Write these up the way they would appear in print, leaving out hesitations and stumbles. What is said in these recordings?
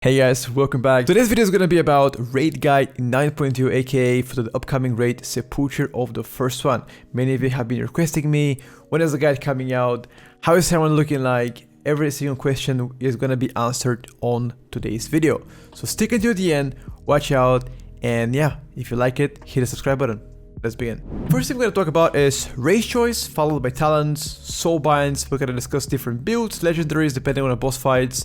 Hey guys, welcome back. So this video is going to be about raid guide 9.2, aka for the upcoming raid Sepulture of the first one. Many of you have been requesting me, when is the guide coming out, how is Shaman looking like. Every single question is going to be answered on today's video. So stick until the end, watch out, and yeah, if you like it, hit the subscribe button. Let's begin. First thing we're going to talk about is race choice, followed by talents, Soulbinds. We're going to discuss different builds, legendaries, depending on the boss fights.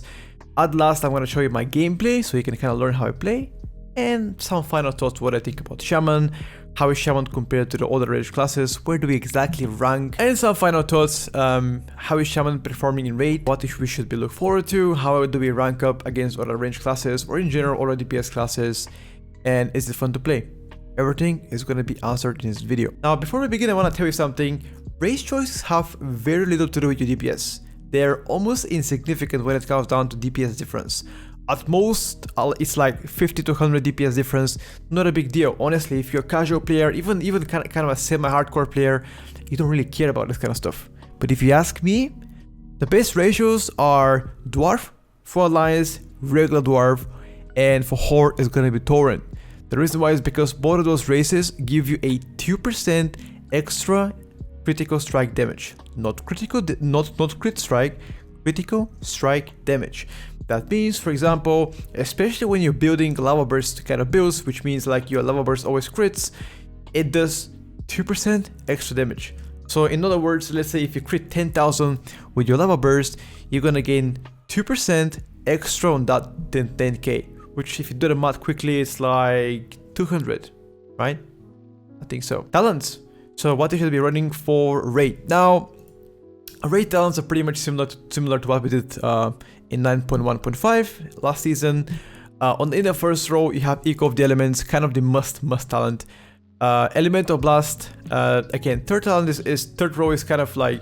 At last, I'm going to show you my gameplay so you can kind of learn how I play, and some final thoughts what I think about Shaman, how is Shaman compared to the other ranged classes, where do we exactly rank, and some final thoughts, how is Shaman performing in raid, what we should be looking forward to, how do we rank up against other ranged classes or in general other DPS classes, and is it fun to play? Everything is going to be answered in this video. Now before we begin, I want to tell you something. Race choices have very little to do with your DPS. They're almost insignificant when it comes down to DPS difference. At most, it's like 50 to 100 DPS difference. Not a big deal. Honestly, if you're a casual player, even kind of a semi-hardcore player, you don't really care about this kind of stuff. But if you ask me, the best ratios are Dwarf for Alliance, regular Dwarf, and for Horde is going to be Torrent. The reason why is because both of those races give you a 2% extra critical strike damage. Not critical, not crit strike, critical strike damage. That means, for example, especially when you're building lava burst kind of builds, which means like your lava burst always crits, it does 2% extra damage. So in other words, let's say if you crit 10,000 with your lava burst, you're gonna gain 2% extra on that 10k, which if you do the math quickly, it's like 200, right? I think so. Talents. So what you should be running for raid. Now, raid talents are pretty much similar to what we did in 9.1.5 last season. In the first row, you have Echo of the Elements, kind of the must talent. Elemental Blast, again, third talent third row is kind of like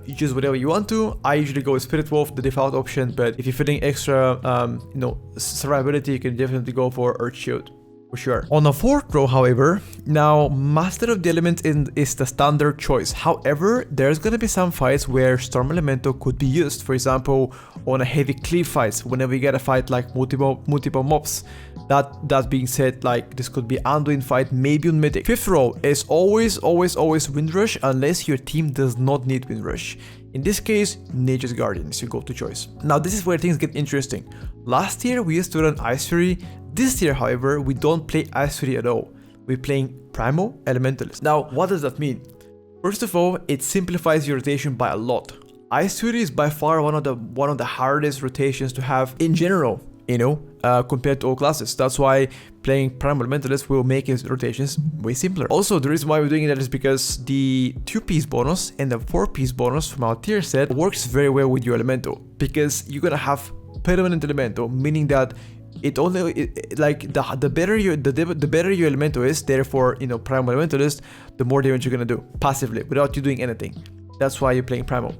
you choose whatever you want to. I usually go with Spirit Wolf, the default option, but if you're feeling extra, survivability, you can definitely go for Earth Shield. For sure. On the fourth row, however, now Master of the Elements is the standard choice. However, there's gonna be some fights where Storm Elemental could be used. For example, on a heavy cleave fights, whenever you get a fight like multiple mobs. That being said, like this could be Anduin fight, maybe on Mythic. Fifth row is always Windrush unless your team does not need Windrush. In this case, Nature's Guardian is your go-to choice. Now this is where things get interesting. Last year we used to run Ice Fury. This year, however, we don't play Ice Fury at all. We're playing Primal Elementalist. Now, what does that mean? First of all, it simplifies your rotation by a lot. Ice Fury is by far one of the hardest rotations to have in general, compared to all classes. That's why playing Primal Elementalist will make his rotations way simpler. Also, the reason why we're doing that is because the 2-piece bonus and the 4-piece bonus from our tier set works very well with your Elemental, because you're gonna have permanent Elemental, meaning that the better your Elemental is, therefore, Primal Elementalist, the more damage you're gonna do passively without you doing anything. That's why you're playing Primal.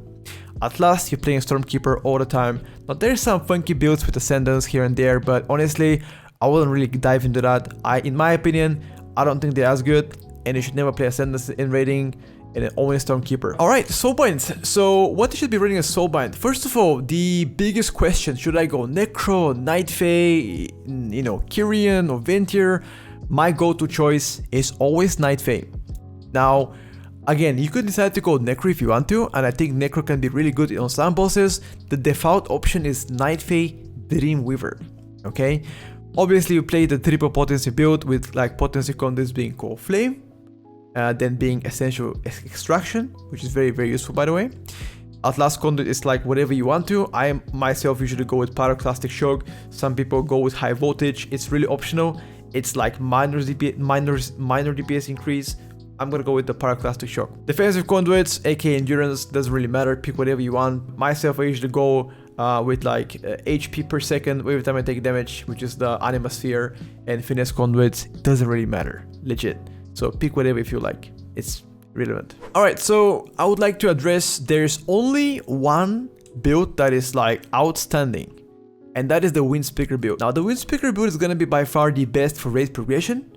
At last, you're playing Stormkeeper all the time. Now, there's some funky builds with Ascendants here and there, but honestly, I wouldn't really dive into that. In my opinion, I don't think they're as good, and you should never play Ascendants in raiding, and only Stormkeeper. Alright, Soulbinds. So, what you should be running as Soulbind? First of all, the biggest question, should I go Necro, Night Fae, Kyrian, or Ventir? My go-to choice is always Night Fae. Now, again, you could decide to go Necro if you want to, and I think Necro can be really good on some bosses. The default option is Night Fae, Dreamweaver, okay? Obviously, you play the triple potency build with like potency conduits being Cold Flame, then being Essential Extraction, which is very, very useful, by the way. At last, conduit is like whatever you want to. I myself usually go with Pyroclastic Shock. Some people go with High Voltage. It's really optional. It's like minor DPS increase. I'm gonna go with the Pyroclastic Shock. Defensive conduits, aka Endurance, doesn't really matter. Pick whatever you want. Myself, I usually go with like HP per second every time I take damage, which is the Anima Sphere, and Finesse conduits. Doesn't really matter, legit. So pick whatever if you like. It's relevant. Alright, so I would like to address there's only one build that is like outstanding, and that is the Windspeaker build. Now the Windspeaker build is gonna be by far the best for raid progression.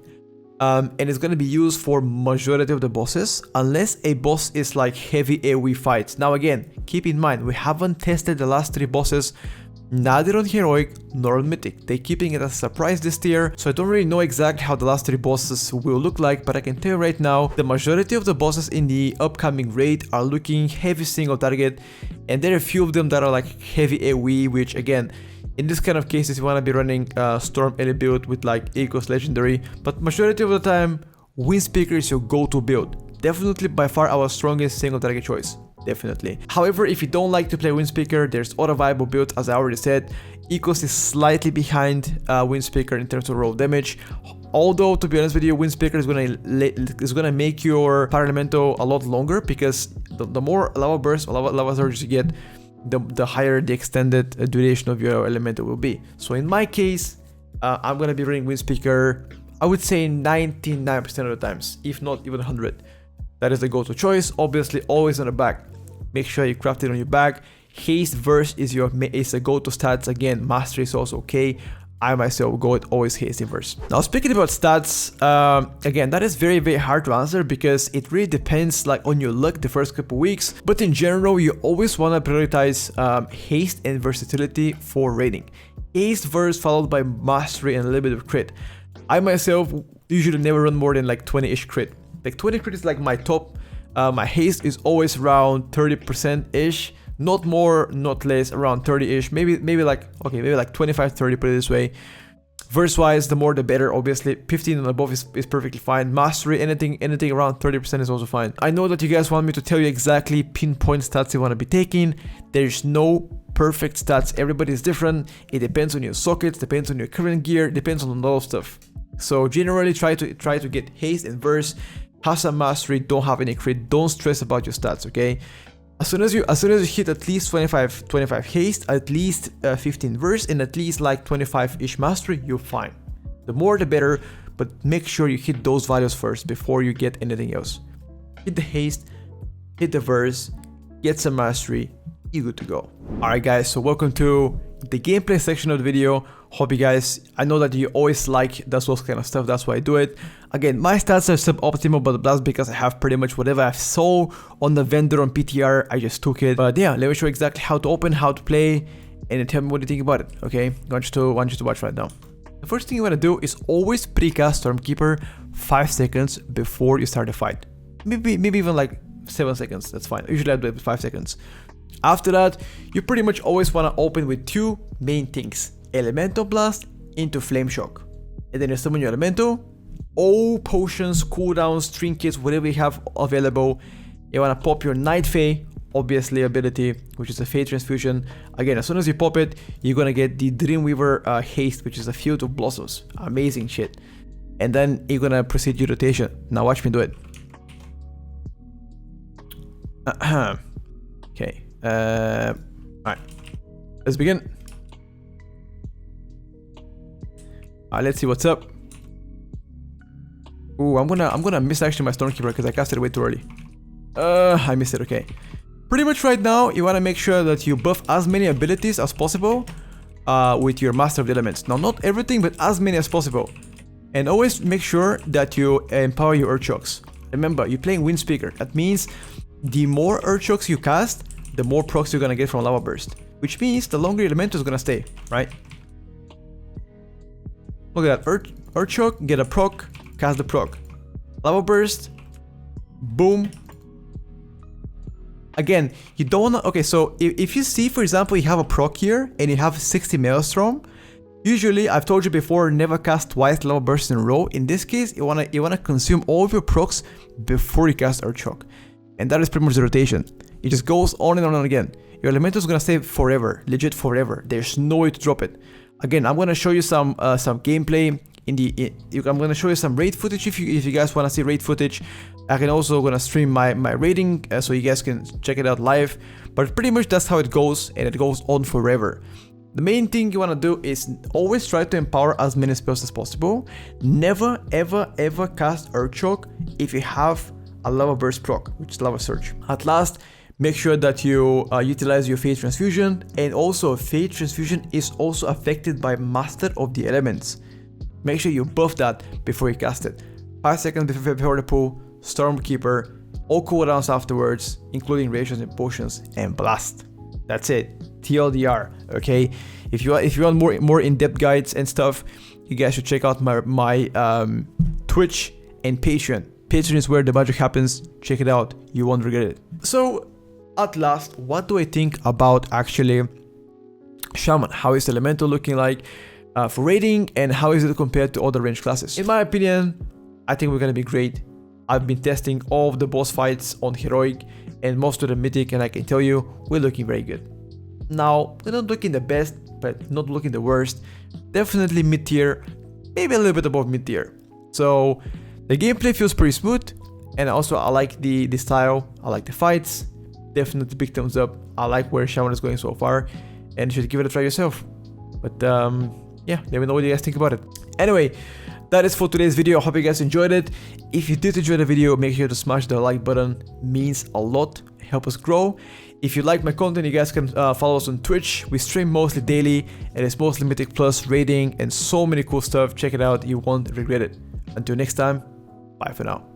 And it's going to be used for majority of the bosses unless a boss is like heavy AoE fights. Now again, keep in mind we haven't tested the last 3 bosses neither on Heroic nor on Mythic. They're keeping it as a surprise this tier, so I don't really know exactly how the last 3 bosses will look like, but I can tell you right now, the majority of the bosses in the upcoming raid are looking heavy single target, and there are a few of them that are like heavy AoE, which again, in this kind of cases, you want to be running Storm Elite build with like Eagles Legendary, but majority of the time, Windspeaker is your go-to build. Definitely by far our strongest single target choice. Definitely. However, if you don't like to play Windspeaker, there's other viable builds, as I already said. Eagles is slightly behind Windspeaker in terms of roll damage. Although, to be honest with you, Windspeaker is gonna make your Parlamento a lot longer, because the more lava bursts or lava surges you get, the higher the extended duration of your elemental will be. So in my case, I'm gonna be running Windspeaker, I would say 99% of the times, if not even 100. That is the go-to choice. Obviously, always on the back. Make sure you craft it on your back. Haste Burst is a go-to stats. Again, Mastery is also okay. I myself go with always Haste Burst. Now, speaking about stats, again, that is very, very hard to answer because it really depends like on your luck the first couple weeks. But in general, you always want to prioritize Haste and Versatility for raiding. Haste Burst followed by Mastery and a little bit of crit. I myself usually never run more than like 20-ish crit. Like 20 crit is like my top. My haste is always around 30%-ish. Not more, not less, around 30-ish. Maybe like, okay, maybe like 25-30, put it this way. Verse-wise, the more the better, obviously. 15 and above is perfectly fine. Mastery, anything around 30% is also fine. I know that you guys want me to tell you exactly pinpoint stats you want to be taking. There's no perfect stats. Everybody is different. It depends on your sockets, depends on your current gear, depends on a lot of stuff. So generally try to get haste and verse. Have some mastery, don't have any crit, don't stress about your stats, okay? As soon as you hit at least 25 haste, at least 15 verse, and at least like 25-ish mastery, you're fine. The more the better, but make sure you hit those values first before you get anything else. Hit the haste, hit the verse, get some mastery, you're good to go. Alright guys, so welcome to the gameplay section of the video. Hope you guys, I know that you always like those kind of stuff, that's why I do it. Again, my stats are suboptimal, but that's because I have pretty much whatever I saw on the vendor on PTR, I just took it. But yeah, let me show you exactly how to open, how to play, and then tell me what you think about it, okay? I want you to watch right now. The first thing you want to do is always precast Stormkeeper 5 seconds before you start the fight. Maybe even like 7 seconds, that's fine. Usually I do it with 5 seconds. After that, you pretty much always want to open with 2 main things. Elemental Blast into Flame Shock. And then you summon your Elemental. All potions, cooldowns, trinkets, whatever you have available. You want to pop your Night Fae, obviously ability, which is a Fate Transfusion. Again, as soon as you pop it, you're going to get the Dreamweaver Haste, which is a Field of Blossoms. Amazing shit. And then you're going to proceed your rotation. Now watch me do it. Okay. Alright. Let's begin. Let's see what's up. Ooh, I'm gonna miss actually my Stormkeeper because I casted it way too early. I missed it, okay. Pretty much right now, you wanna make sure that you buff as many abilities as possible with your Master of the Elements. Now, not everything, but as many as possible. And always make sure that you empower your Earth Shocks. Remember, you're playing Windspeaker. That means the more Earth Shocks you cast, the more procs you're gonna get from Lava Burst. Which means the longer your Elemental is gonna stay, right? Look at that, Earth Shock, get a proc, cast the proc. Lava Burst, boom. Again, you don't wanna, okay, so if you see, for example, you have a proc here and you have 60 Maelstrom, usually, I've told you before, never cast twice Lava Burst in a row. In this case, you wanna consume all of your procs before you cast Earth Shock. And that is pretty much the rotation. It just goes on and on and again. Your Elemental is gonna stay forever, legit forever. There's no way to drop it. Again, I'm gonna show you some gameplay I'm gonna show you some raid footage if you guys wanna see raid footage. I can also gonna stream my raiding so you guys can check it out live. But pretty much that's how it goes, and it goes on forever. The main thing you wanna do is always try to empower as many spells as possible. Never ever cast Earth Shock if you have a Lava Burst proc, which is Lava Surge. At last, make sure that you utilize your Fate Transfusion, and also Fate Transfusion is also affected by Master of the Elements. Make sure you buff that before you cast it. 5 seconds before the pull, Stormkeeper, all cooldowns afterwards, including rations and potions, and blast. That's it. TLDR, okay? If you want more in-depth guides and stuff, you guys should check out my Twitch and Patreon. Patreon is where the magic happens. Check it out, you won't regret it. So at last, what do I think about actually Shaman? How is Elemental looking like for raiding, and how is it compared to other range classes? In my opinion, I think we're gonna be great. I've been testing all of the boss fights on Heroic and most of the Mythic, and I can tell you, we're looking very good. Now, we're not looking the best, but not looking the worst. Definitely mid-tier, maybe a little bit above mid-tier. So the gameplay feels pretty smooth, and also I like the style, I like the fights. Definitely big thumbs up. I like where Shaman is going so far, and you should give it a try yourself. But yeah, let me know what you guys think about it. Anyway, that is for today's video. I hope you guys enjoyed it. If you did enjoy the video, make sure to smash the like button. It means a lot, help us grow. If you like my content, you guys can follow us on Twitch. We stream mostly daily, and it's mostly Mythic Plus, raiding, and so many cool stuff. Check it out, you won't regret it. Until next time, bye for now.